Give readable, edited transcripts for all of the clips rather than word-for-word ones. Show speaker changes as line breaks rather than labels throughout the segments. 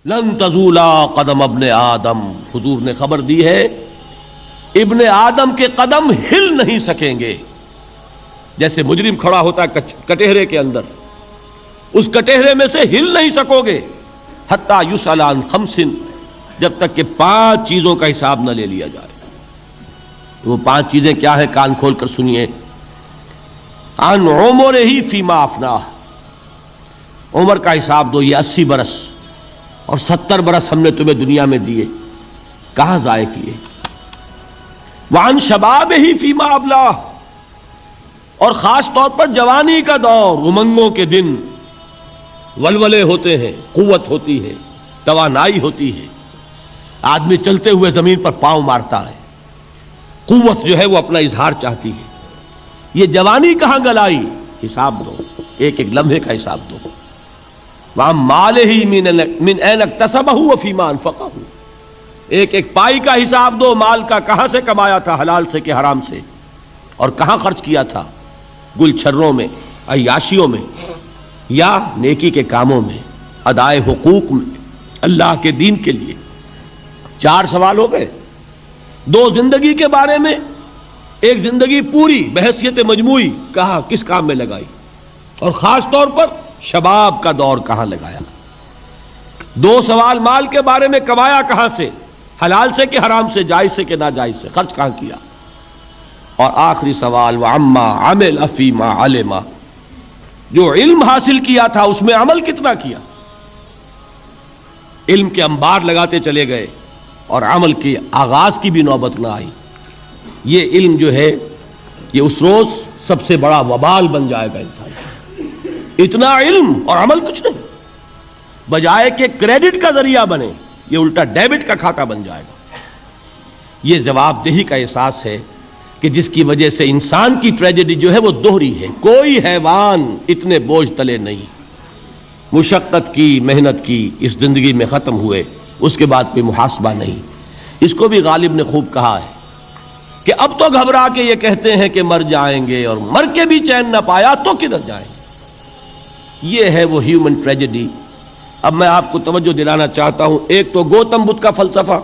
لن تزولا قدم ابن آدم، حضور نے خبر دی ہے ابن آدم کے قدم ہل نہیں سکیں گے. جیسے مجرم کھڑا ہوتا ہے کٹہرے کے اندر، اس کٹہرے میں سے ہل نہیں سکو گے حتی یسأل عن خمس، جب تک کہ 5 چیزوں کا حساب نہ لے لیا جائے. وہ 5 چیزیں کیا ہیں؟ کان کھول کر سنیے. عن عمرہ فیما افناہ، عمر کا حساب دو، یہ 80 برس اور 70 برس ہم نے تمہیں دنیا میں دیے، کہاں ضائع کیے. وعن شبابہ فیما ابلاہ، اور خاص طور پر جوانی کا دور، امنگوں کے دن، ولولے ہوتے ہیں، قوت ہوتی ہے، توانائی ہوتی ہے، آدمی چلتے ہوئے زمین پر پاؤں مارتا ہے، قوت جو ہے وہ اپنا اظہار چاہتی ہے. یہ جوانی کہاں گلائی؟ حساب دو، ایک ایک لمحے کا حساب دو. وَعَن مَالِهِ مِنْ أَيْنَ اكْتَسَبَهُ وَفِيمَا أَنْفَقَهُ، ایک ایک پائی کا حساب دو، مال کا کہاں سے کمایا تھا، حلال سے کہ حرام سے، اور کہاں خرچ کیا تھا، گل چھروں میں، عیاشیوں میں، یا نیکی کے کاموں میں، ادائے حقوق میں، اللہ کے دین کے لیے. 4 سوال ہو گئے. 2 زندگی کے بارے میں، ایک زندگی پوری بحیثیت مجموعی کہاں کس کام میں لگائی، اور خاص طور پر شباب کا دور کہاں لگایا. 2 سوال مال کے بارے میں، کمایا کہاں سے، حلال سے کہ حرام سے، جائز سے کہ ناجائز سے، خرچ کہاں کیا. اور آخری سوال وعما عمل فیما علم، جو علم حاصل کیا تھا اس میں عمل کتنا کیا. علم کے انبار لگاتے چلے گئے اور عمل کے آغاز کی بھی نوبت نہ آئی. یہ علم جو ہے یہ اس روز سب سے بڑا وبال بن جائے گا انسان. اتنا علم اور عمل کچھ نہیں، بجائے کہ کریڈٹ کا ذریعہ بنے یہ الٹا ڈیبٹ کا کھاتا بن جائے گا. یہ جواب دہی کا احساس ہے کہ جس کی وجہ سے انسان کی ٹریجڈی جو ہے وہ دوہری ہے. کوئی حیوان اتنے بوجھ تلے نہیں، مشقت کی، محنت کی، اس زندگی میں ختم ہوئے، اس کے بعد کوئی محاسبہ نہیں. اس کو بھی غالب نے خوب کہا ہے کہ اب تو گھبرا کے یہ کہتے ہیں کہ مر جائیں گے، اور مر کے بھی چین نہ پایا تو کدھر جائیں گے. یہ ہے وہ ہیومن ٹریجڈی. اب میں آپ کو توجہ دلانا چاہتا ہوں، ایک تو گوتم بدھ کا فلسفہ،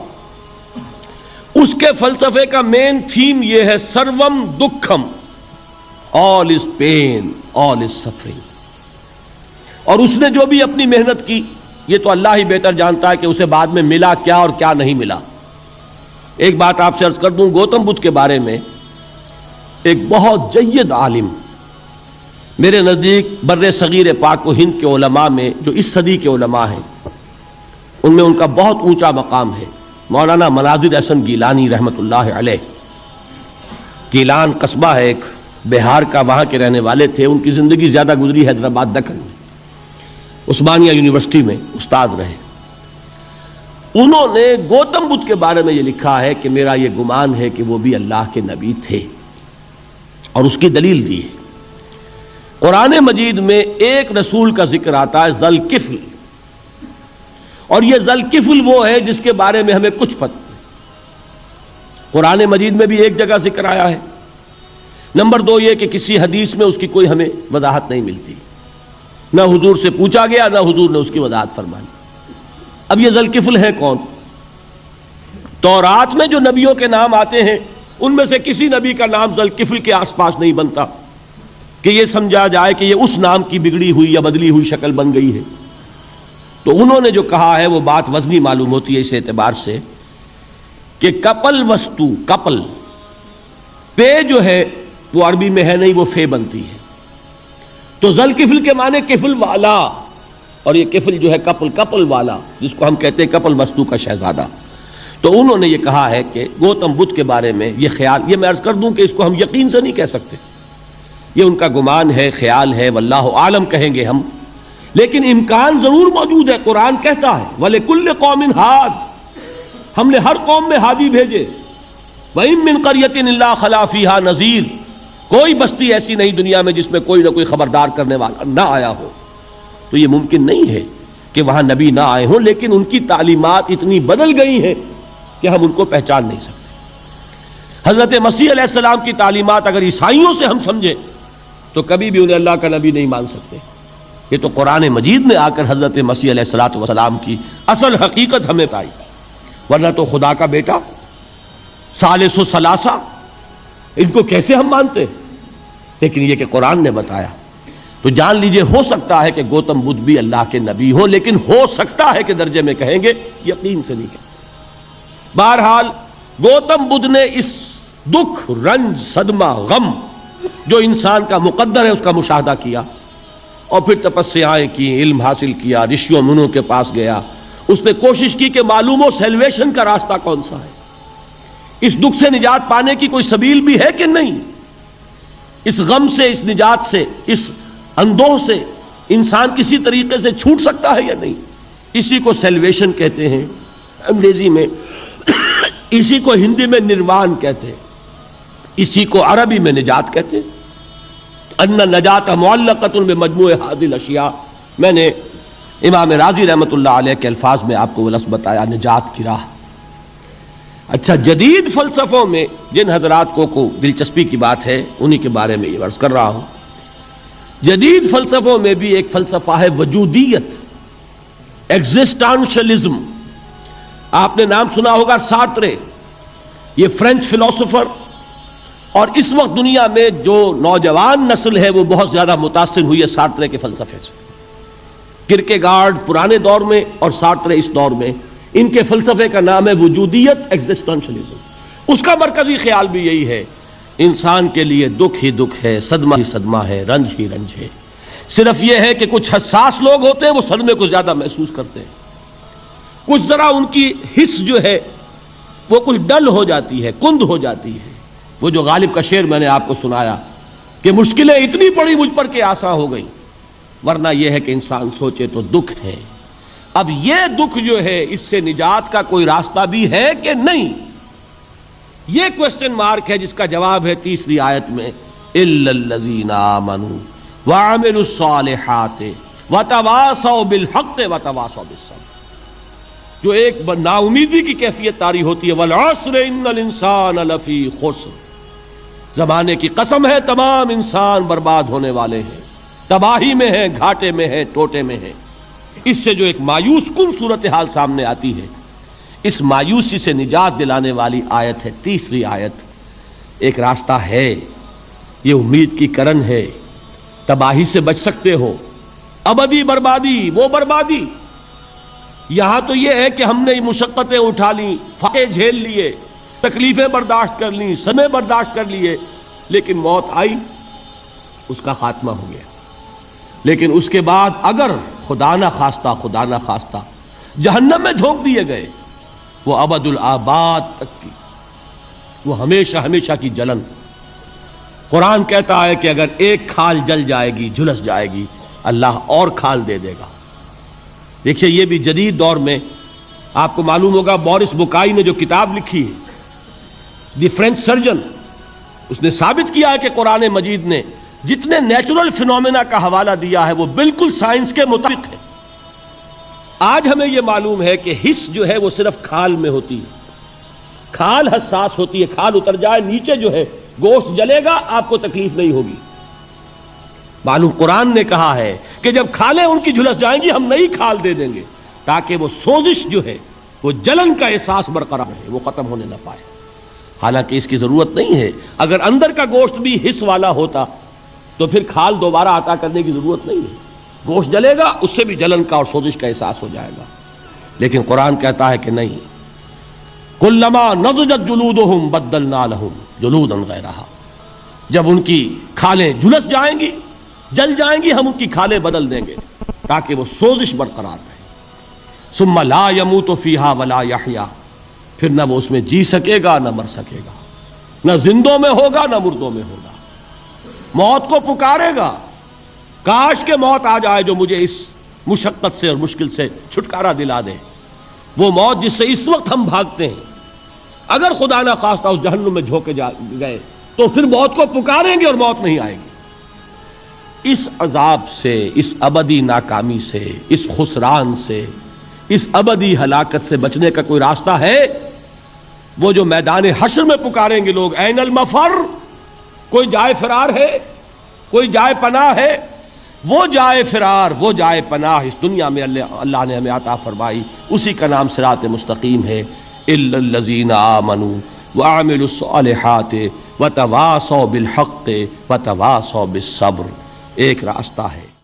اس کے فلسفے کا مین تھیم یہ ہے سروم دکھم، آل از پین، آل از سفرنگ. اور اس نے جو بھی اپنی محنت کی یہ تو اللہ ہی بہتر جانتا ہے کہ اسے بعد میں ملا کیا اور کیا نہیں ملا. ایک بات آپ سے عرض کر دوں، گوتم بدھ کے بارے میں ایک بہت جید عالم، میرے نزدیک بر صغیر پاک و ہند کے علماء میں جو اس صدی کے علماء ہیں ان میں ان کا بہت اونچا مقام ہے، مولانا مناظر احسن گیلانی رحمۃ اللہ علیہ. گیلان قصبہ ہے ایک بہار کا، وہاں کے رہنے والے تھے. ان کی زندگی زیادہ گزری حیدرآباد دکن میں، عثمانیہ یونیورسٹی میں استاد رہے. انہوں نے گوتم بدھ کے بارے میں یہ لکھا ہے کہ میرا یہ گمان ہے کہ وہ بھی اللہ کے نبی تھے، اور اس کی دلیل دی ہے. قرآن مجید میں ایک رسول کا ذکر آتا ہے، ذوالکفل، اور یہ ذوالکفل وہ ہے جس کے بارے میں ہمیں کچھ پتہ نہیں. قرآن مجید میں بھی ایک جگہ ذکر آیا ہے. نمبر 2 یہ کہ کسی حدیث میں اس کی کوئی ہمیں وضاحت نہیں ملتی، نہ حضور سے پوچھا گیا نہ حضور نے اس کی وضاحت فرمائی. اب یہ ذوالکفل ہے کون؟ تورات میں جو نبیوں کے نام آتے ہیں ان میں سے کسی نبی کا نام ذوالکفل کے آس پاس نہیں بنتا کہ یہ سمجھا جائے کہ یہ اس نام کی بگڑی ہوئی یا بدلی ہوئی شکل بن گئی ہے. تو انہوں نے جو کہا ہے وہ بات وزنی معلوم ہوتی ہے اس اعتبار سے کہ کپل وستو، کپل، پے جو ہے وہ عربی میں ہے نہیں، وہ فے بنتی ہے. تو ذوالکفل کے معنی کفل والا، اور یہ کفل جو ہے کپل، کپل والا، جس کو ہم کہتے ہیں کپل وستو کا شہزادہ. تو انہوں نے یہ کہا ہے کہ گوتم بدھ کے بارے میں یہ خیال، یہ میں عرض کر دوں کہ اس کو ہم یقین سے نہیں کہہ سکتے، یہ ان کا گمان ہے، خیال ہے، واللہ عالم کہیں گے ہم، لیکن امکان ضرور موجود ہے. قرآن کہتا ہے وَلِكُلِّ قَوْمٍ ہَادٍ، ہم نے ہر قوم میں ہادی بھیجے. وَإِن مِّن قَرْيَةٍ إِلَّا خَلَا فِيهَا نَذِيرٌ، کوئی بستی ایسی نہیں دنیا میں جس میں کوئی نہ کوئی خبردار کرنے والا نہ آیا ہو. تو یہ ممکن نہیں ہے کہ وہاں نبی نہ آئے ہوں، لیکن ان کی تعلیمات اتنی بدل گئی ہیں کہ ہم ان کو پہچان نہیں سکتے. حضرت مسیح علیہ السلام کی تعلیمات اگر عیسائیوں سے ہم سمجھیں تو کبھی بھی انہیں اللہ کا نبی نہیں مان سکتے. یہ تو قرآن مجید نے آ کر حضرت مسیح علیہ الصلوۃ والسلام کی اصل حقیقت ہمیں بتائی، ورنہ تو خدا کا بیٹا ثالث و ثلاثہ ان کو کیسے ہم مانتے؟ لیکن یہ کہ قرآن نے بتایا تو جان لیجئے ہو سکتا ہے کہ گوتم بدھ بھی اللہ کے نبی ہو، لیکن ہو سکتا ہے کہ درجے میں کہیں گے، یقین سے نہیں کہیں۔ بہرحال گوتم بدھ نے اس دکھ، رنج، صدمہ، غم جو انسان کا مقدر ہے اس کا مشاہدہ کیا، اور پھر تپسیائیں کی، علم حاصل کیا، رشیوں منوں کے پاس گیا، اس نے کوشش کی کہ معلوم ہو سیلویشن کا راستہ کون سا ہے، اس دکھ سے نجات پانے کی کوئی سبیل بھی ہے کہ نہیں، اس غم سے، اس نجات سے، اس اندوہ سے انسان کسی طریقے سے چھوٹ سکتا ہے یا نہیں۔ اسی کو سیلویشن کہتے ہیں انگریزی میں، اسی کو ہندی میں نروان کہتے ہیں، اسی کو عربی میں نجات کہتے ہیں۔ ان النجات معلقۃ بمجموع هذه الاشیاء، میں نے امام رازی رحمۃ اللہ علیہ کے الفاظ میں آپ کو وہ لفظ بتایا، نجات کی راہ۔ اچھا، جدید فلسفوں میں جن حضرات کو دلچسپی کی بات ہے انہی کے بارے میں یہ عرض کر رہا ہوں۔ جدید فلسفوں میں بھی ایک فلسفہ ہے وجودیت، ایگزسٹانشلزم۔ آپ نے نام سنا ہوگا سارترے، یہ فرینچ فلسفر، اور اس وقت دنیا میں جو نوجوان نسل ہے وہ بہت زیادہ متاثر ہوئی ہے سارترے کے فلسفے سے۔ کرکیگارڈ پرانے دور میں اور سارترے اس دور میں، ان کے فلسفے کا نام ہے وجودیت، ایگزسٹانشلزم۔ اس کا مرکزی خیال بھی یہی ہے، انسان کے لیے دکھ ہی دکھ ہے، صدمہ ہی صدمہ ہے، رنج ہی رنج ہے۔ صرف یہ ہے کہ کچھ حساس لوگ ہوتے ہیں وہ صدمے کو زیادہ محسوس کرتے ہیں، کچھ ذرا ان کی حس جو ہے وہ کچھ ڈل ہو جاتی ہے، کند ہو جاتی ہے۔ وہ جو غالب کا شعر میں نے آپ کو سنایا کہ مشکلیں اتنی پڑی مجھ پر کہ آساں ہو گئی، ورنہ یہ ہے کہ انسان سوچے تو دکھ ہے۔ اب یہ دکھ جو ہے اس سے نجات کا کوئی راستہ بھی ہے کہ نہیں، یہ کوسچن مارک ہے، جس کا جواب ہے تیسری آیت میں اِلَّا الَّذِينَ آمَنُوا وَعَمِلُوا الصَّالِحَاتِ وَتَوَاصَوْا بِالْحَقِّ وَتَوَاصَوْا بِالصَّبْرِ۔ جو ایک نا امیدی کی کیفیت طاری ہوتی ہے، وَالْعَصْرِ إِنَّ الْإِنسَانَ لَفِي خُسْرٍ، زمانے کی قسم ہے تمام انسان برباد ہونے والے ہیں، تباہی میں ہیں، گھاٹے میں ہیں، ٹوٹے میں ہیں۔ اس سے جو ایک مایوس کن صورتحال سامنے آتی ہے، اس مایوسی سے نجات دلانے والی آیت ہے تیسری آیت۔ ایک راستہ ہے، یہ امید کی کرن ہے، تباہی سے بچ سکتے ہو، ابدی بربادی، وہ بربادی۔ یہاں تو یہ ہے کہ ہم نے مشقتیں اٹھا لیں، فاقے جھیل لیے، تکلیفیں برداشت کر لیں، صدمے برداشت کر لیے، لیکن موت آئی، اس کا خاتمہ ہو گیا۔ لیکن اس کے بعد اگر خدا نہ خواستہ جہنم میں جھونک دیے گئے، وہ ابد الآباد تک کی، وہ ہمیشہ ہمیشہ کی جلن۔ قرآن کہتا ہے کہ اگر ایک کھال جل جائے گی، جھلس جائے گی، اللہ اور کھال دے دے گا۔ دیکھیے یہ بھی جدید دور میں آپ کو معلوم ہوگا، بورس بکائی نے جو کتاب لکھی ہے دی فرینچ سرجن، اس نے ثابت کیا ہے کہ قرآن مجید نے جتنے نیچرل فینومینا کا حوالہ دیا ہے وہ بالکل سائنس کے مطابق ہے۔ آج ہمیں یہ معلوم ہے کہ حس جو ہے وہ صرف کھال میں ہوتی ہے، کھال حساس ہوتی ہے، کھال اتر جائے نیچے جو ہے گوشت جلے گا، آپ کو تکلیف نہیں ہوگی۔ معلوم قرآن نے کہا ہے کہ جب کھالیں ان کی جھلس جائیں گی، ہم نئی کھال دے دیں گے تاکہ وہ سوزش جو ہے، وہ جلن کا احساس برقرار رہے، وہ ختم ہونے نہ پائے۔ حالانکہ اس کی ضرورت نہیں ہے، اگر اندر کا گوشت بھی حس والا ہوتا تو پھر کھال دوبارہ عطا کرنے کی ضرورت نہیں ہے، گوشت جلے گا، اس سے بھی جلن کا اور سوزش کا احساس ہو جائے گا۔ لیکن قرآن کہتا ہے کہ نہیں، کلما نضجت جلودہم بدلنا لہم جلودا غیرہا، جب ان کی کھالیں جھلس جائیں گی، جل جائیں گی، ہم ان کی کھالیں بدل دیں گے تاکہ وہ سوزش برقرار رہے۔ ثم لا يموت فیہا ولا یحیا، پھر نہ وہ اس میں جی سکے گا نہ مر سکے گا، نہ زندوں میں ہوگا نہ مردوں میں ہوگا۔ موت کو پکارے گا، کاش کہ موت آ جائے جو مجھے اس مشقت سے اور مشکل سے چھٹکارا دلا دے۔ وہ موت جس سے اس وقت ہم بھاگتے ہیں، اگر خدا نہ خواستہ اس جہنم میں جھونکے گئے تو پھر موت کو پکاریں گے اور موت نہیں آئے گی۔ اس عذاب سے، اس ابدی ناکامی سے، اس خسران سے، اس ابدی ہلاکت سے بچنے کا کوئی راستہ ہے؟ وہ جو میدان حشر میں پکاریں گے لوگ، این المفر، کوئی جائے فرار ہے، کوئی جائے پناہ ہے؟ وہ جائے فرار، وہ جائے پناہ اس دنیا میں اللہ نے ہمیں عطا فرمائی، اسی کا نام صراط مستقیم ہے۔ الا الذین آمنوا وعملوا الصالحات وتواصوا بالحق وتواصوا بالصبر، ایک راستہ ہے۔